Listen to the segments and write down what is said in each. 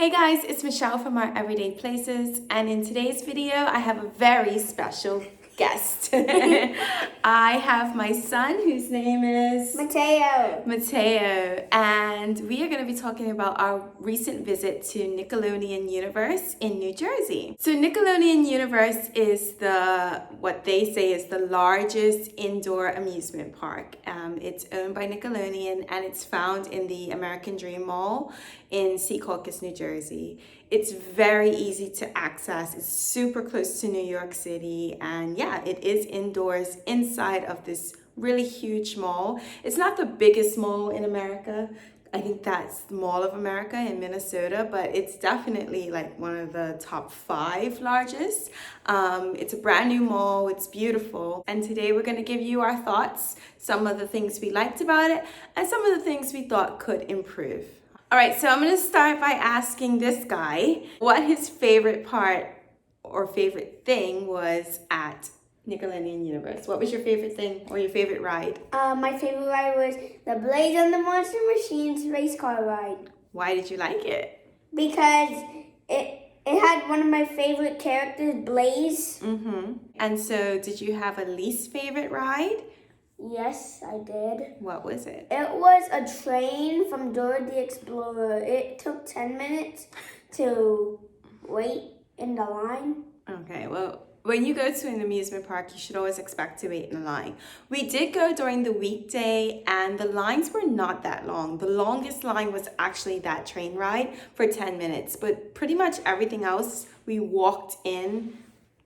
Hey guys, it's Michelle from Our Everyday Places, and in today's video I have a very special guest. I have my son whose name is Mateo, and we are going to be talking about our recent visit to Nickelodeon Universe in New Jersey. So Nickelodeon Universe is what they say is the largest indoor amusement park. It's owned by Nickelodeon and it's found in the American Dream Mall in Secaucus, New Jersey. It's very easy to access. It's super close to New York City, and yeah, it is indoors inside of this really huge mall. It's not the biggest mall in America. I think that's the Mall of America in Minnesota, but it's definitely like one of the top 5 largest. It's a brand new mall, it's beautiful. And today we're gonna give you our thoughts, some of the things we liked about it, and some of the things we thought could improve. All right, so I'm gonna start by asking this guy what his favorite part or favorite thing was at Nickelodeon Universe. What was your favorite thing or your favorite ride? My favorite ride was the Blaze and the Monster Machines race car ride. Why did you like it? Because it had one of my favorite characters, Blaze. And so did you have a least favorite ride? Yes, I did. What was it? It was a train from Dora the Explorer. It took 10 minutes to wait in the line. Okay, well, when you go to an amusement park, you should always expect to wait in a line. We did go during the weekday and the lines were not that long. The longest line was actually that train ride for 10 minutes, but pretty much everything else we walked in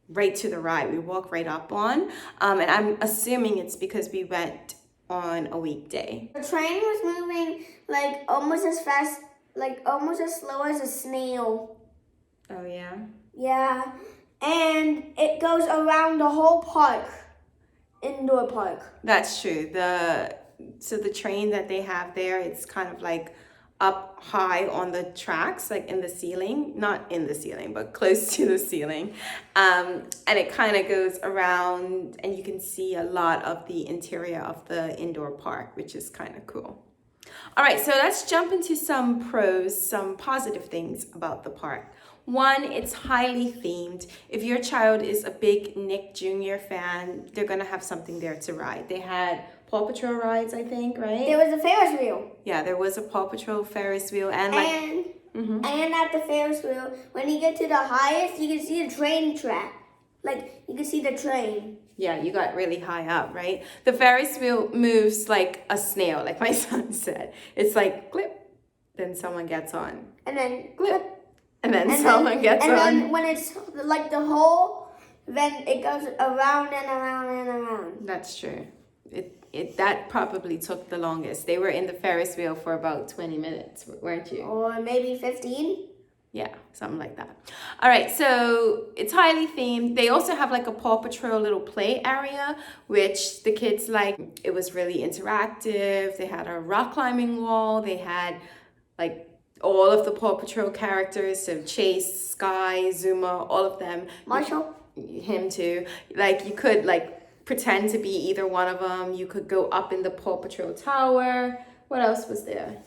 right to the ride. We walked right up on, and I'm assuming it's because we went on a weekday. The train was moving like almost as fast, like almost as slow as a snail. Oh yeah? Yeah. And it goes around the whole park, indoor park. That's true. So the train that they have there, it's kind of like up high on the tracks, like in the ceiling, not in the ceiling, but close to the ceiling. And it kind of goes around and you can see a lot of the interior of the indoor park, which is kind of cool. All right, so let's jump into some pros, some positive things about the park. One, it's highly themed. If your child is a big Nick Jr. fan, they're gonna have something there to ride. They had Paw Patrol rides, I think, right? There was a Ferris wheel. Yeah, there was a Paw Patrol Ferris wheel And at the Ferris wheel, when you get to the highest, you can see the train track. Like, you can see the train. Yeah, you got really high up, right? The Ferris wheel moves like a snail, like my son said. It's like, clip, then someone gets on. And then, Clip, and then someone gets on. And then when it's like the hole, then it goes around and around and around. That's true. That probably took the longest. They were in the Ferris wheel for about 20 minutes, weren't you? Or maybe 15. Yeah, something like that. All right, so it's highly themed. They also have like a Paw Patrol little play area, which the kids like. It was really interactive. They had a rock climbing wall. They had like all of the Paw Patrol characters, so Chase, Sky, Zuma, all of them. Marshall. Him too. Like you could like pretend to be either one of them. You could go up in the Paw Patrol tower. What else was there?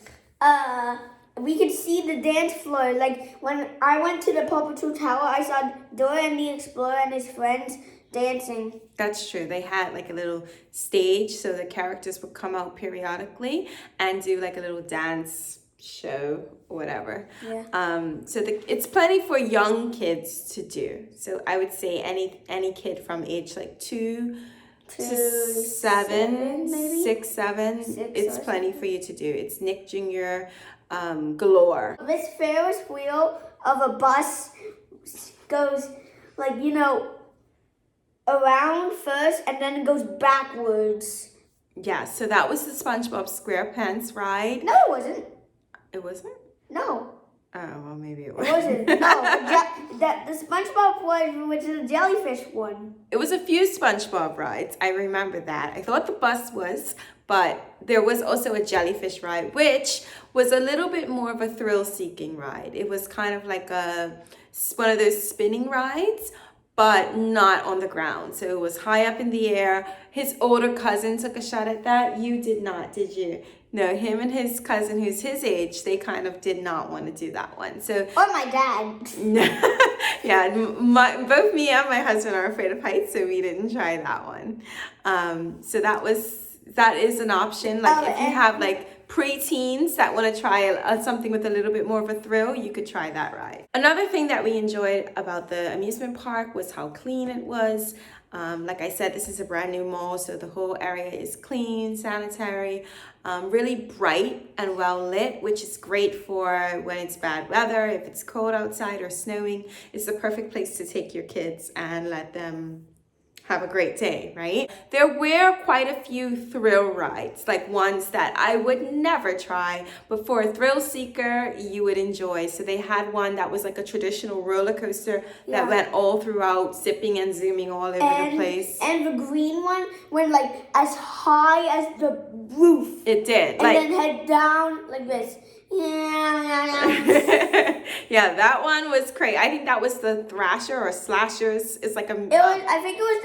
We could see the dance floor. Like when I went to the Paw Patrol tower, I saw Dora and the Explorer and his friends dancing. That's true. They had like a little stage, so the characters would come out periodically and do like a little dance show or whatever. Yeah. So it's plenty for young kids to do. So I would say any kid from age like 2 to 7, maybe 6, 7. It's plenty for you to do. It's Nick Jr. Galore. This Ferris wheel of a bus goes like, around first and then it goes backwards. Yeah, so that was the SpongeBob SquarePants ride. No, it wasn't. It wasn't? No. Oh, well, maybe it was. It wasn't. No, the SpongeBob one, which is a jellyfish one. It was a few SpongeBob rides. I remember that. I thought the bus was, but there was also a jellyfish ride, which was a little bit more of a thrill-seeking ride. It was kind of like one of those spinning rides, but not on the ground. So it was high up in the air. His older cousin took a shot at that. You did not, did you? No, him and his cousin, who's his age, they kind of did not want to do that one. So, or my dad. yeah, both me and my husband are afraid of heights, so we didn't try that one. So that is an option. Like if you have like preteens that want to try something with a little bit more of a thrill, you could try that ride. Another thing that we enjoyed about the amusement park was how clean it was. Like I said, this is a brand new mall, so the whole area is clean, sanitary, really bright and well lit, which is great for when it's bad weather. If it's cold outside or snowing, it's the perfect place to take your kids and let them have a great day, right? There were quite a few thrill rides, like ones that I would never try, but for a thrill seeker, you would enjoy. So they had one that was like a traditional roller coaster that went all throughout, zipping and zooming all over the place. And the green one went like as high as the roof. It did. And then head down like this. Yeah, that one was crazy. I think that was the Thrasher or Slashers. It's like a. I think it was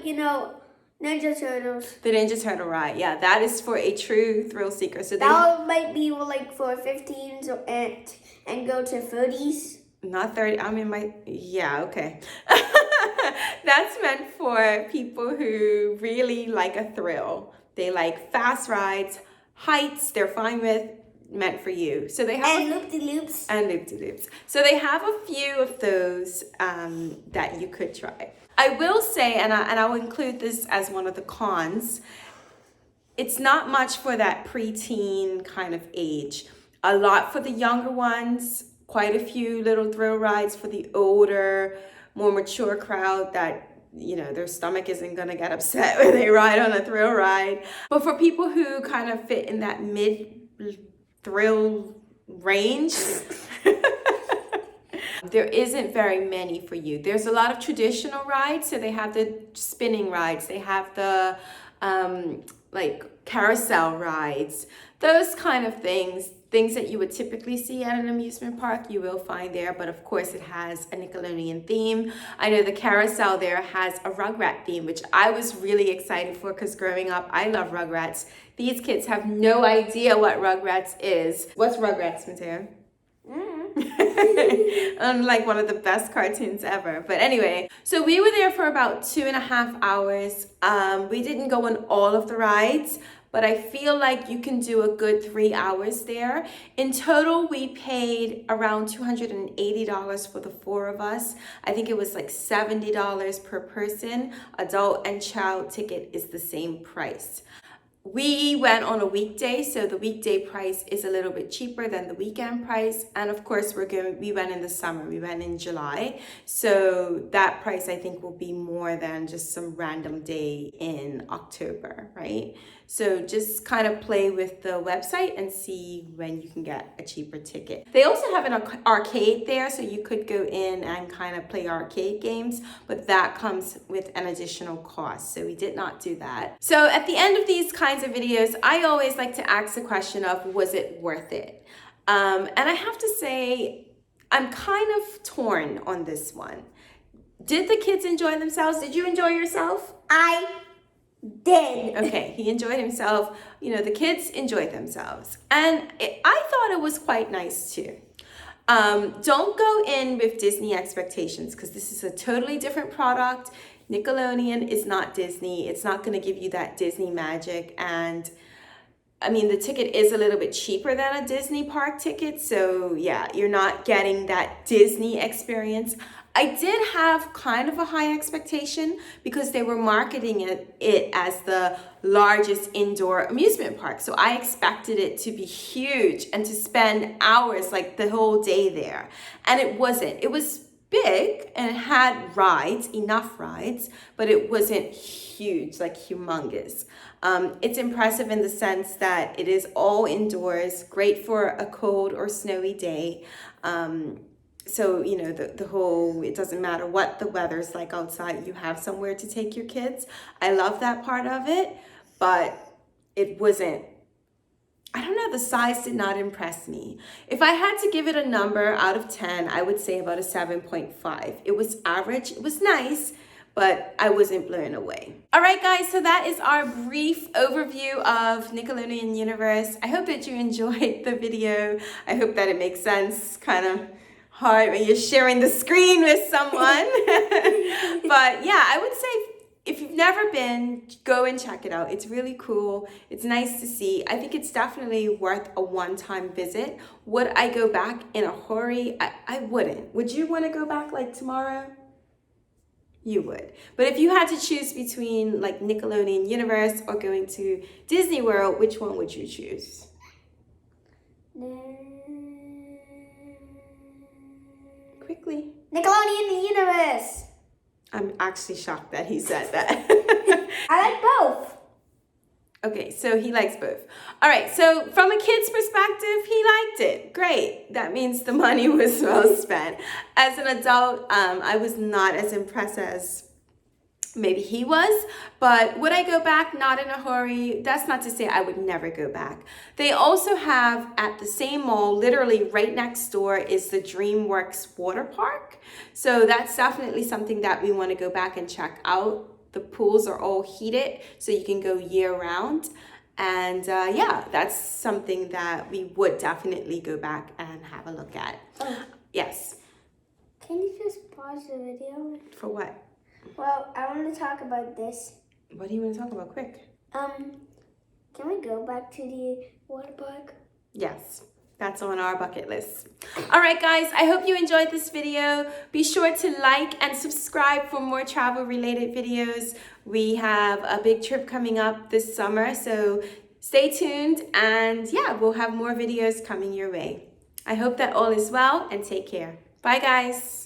the Ninja Turtles. The Ninja Turtle ride. Yeah, that is for a true thrill seeker. So that might be like for 15s and go to 30s. Not 30. I'm in my. Yeah. Okay. That's meant for people who really like a thrill. They like fast rides, heights. They're fine with. Meant for you. So they have loop-de-loops. And loop-de-loops. So they have a few of those that you could try. I will say, and I will include this as one of the cons, it's not much for that preteen kind of age. A lot for the younger ones, quite a few little thrill rides for the older, more mature crowd that their stomach isn't going to get upset when they ride on a thrill ride. But for people who kind of fit in that thrill range, there isn't very many for you. There's a lot of traditional rides. So they have the spinning rides. They have the like carousel rides. Those kind of things that you would typically see at an amusement park, you will find there. But of course, it has a Nickelodeon theme. I know the carousel there has a Rugrat theme, which I was really excited for because growing up, I love Rugrats. These kids have no idea what Rugrats is. What's Rugrats, Mateo? Like one of the best cartoons ever. But anyway, so we were there for about 2.5 hours. We didn't go on all of the rides, but I feel like you can do a good 3 hours there. In total, we paid around $280 for the 4 of us. I think it was like $70 per person. Adult and child ticket is the same price. We went on a weekday, so the weekday price is a little bit cheaper than the weekend price. And of course, we went in the summer. We went in July. So that price, I think, will be more than just some random day in October, right? So just kind of play with the website and see when you can get a cheaper ticket. They also have an arcade there, so you could go in and kind of play arcade games, but that comes with an additional cost. So we did not do that. So at the end of these kinds of videos, I always like to ask the question of, was it worth it? And I have to say, I'm kind of torn on this one. Did the kids enjoy themselves? Did you enjoy yourself? I did. Okay, he enjoyed himself. The kids enjoyed themselves. And I thought it was quite nice too. Don't go in with Disney expectations because this is a totally different product. Nickelodeon is not Disney. It's not going to give you that Disney magic. And I mean, the ticket is a little bit cheaper than a Disney park ticket. So yeah, you're not getting that Disney experience. I did have kind of a high expectation because they were marketing it as the largest indoor amusement park. So I expected it to be huge and to spend hours, like the whole day there. And it wasn't. It was big and it had rides, enough rides, but it wasn't huge, like humongous. It's impressive in the sense that it is all indoors, great for a cold or snowy day. So, the whole, it doesn't matter what the weather's like outside, you have somewhere to take your kids. I love that part of it, but it wasn't, I don't know, the size did not impress me. If I had to give it a number out of 10, I would say about a 7.5. It was average, it was nice, but I wasn't blown away. All right, guys, so that is our brief overview of Nickelodeon Universe. I hope that you enjoyed the video. I hope that it makes sense, kind of hard when you're sharing the screen with someone. But yeah, I would say if you've never been, go and check it out. It's really cool. It's nice to see. I think it's definitely worth a one-time visit. Would I go back in a hurry? I wouldn't. Would you want to go back like tomorrow? You would. But if you had to choose between like Nickelodeon Universe or going to Disney World, which one would you choose? Quickly. Nickelodeon Universe. I'm actually shocked that he said that. I like both. Okay, so he likes both. All right, so from a kid's perspective, he liked it. Great. That means the money was well spent. As an adult, I was not as impressed as maybe he was, but would I go back? Not in a hurry. That's not to say I would never go back. They also have at the same mall, literally right next door, is the DreamWorks water park. So that's definitely something that we want to go back and check out. The pools are all heated, so you can go year round. And yeah, that's something that we would definitely go back and have a look at. Oh. Yes. Can you just pause the video? For what? Well, I want to talk about this. What do you want to talk about quick? Can we go back to the water park? Yes, that's on our bucket list. All right, guys, I hope you enjoyed this video. Be sure to like and subscribe for more travel-related videos. We have a big trip coming up this summer, so stay tuned. And yeah, we'll have more videos coming your way. I hope that all is well and take care. Bye, guys.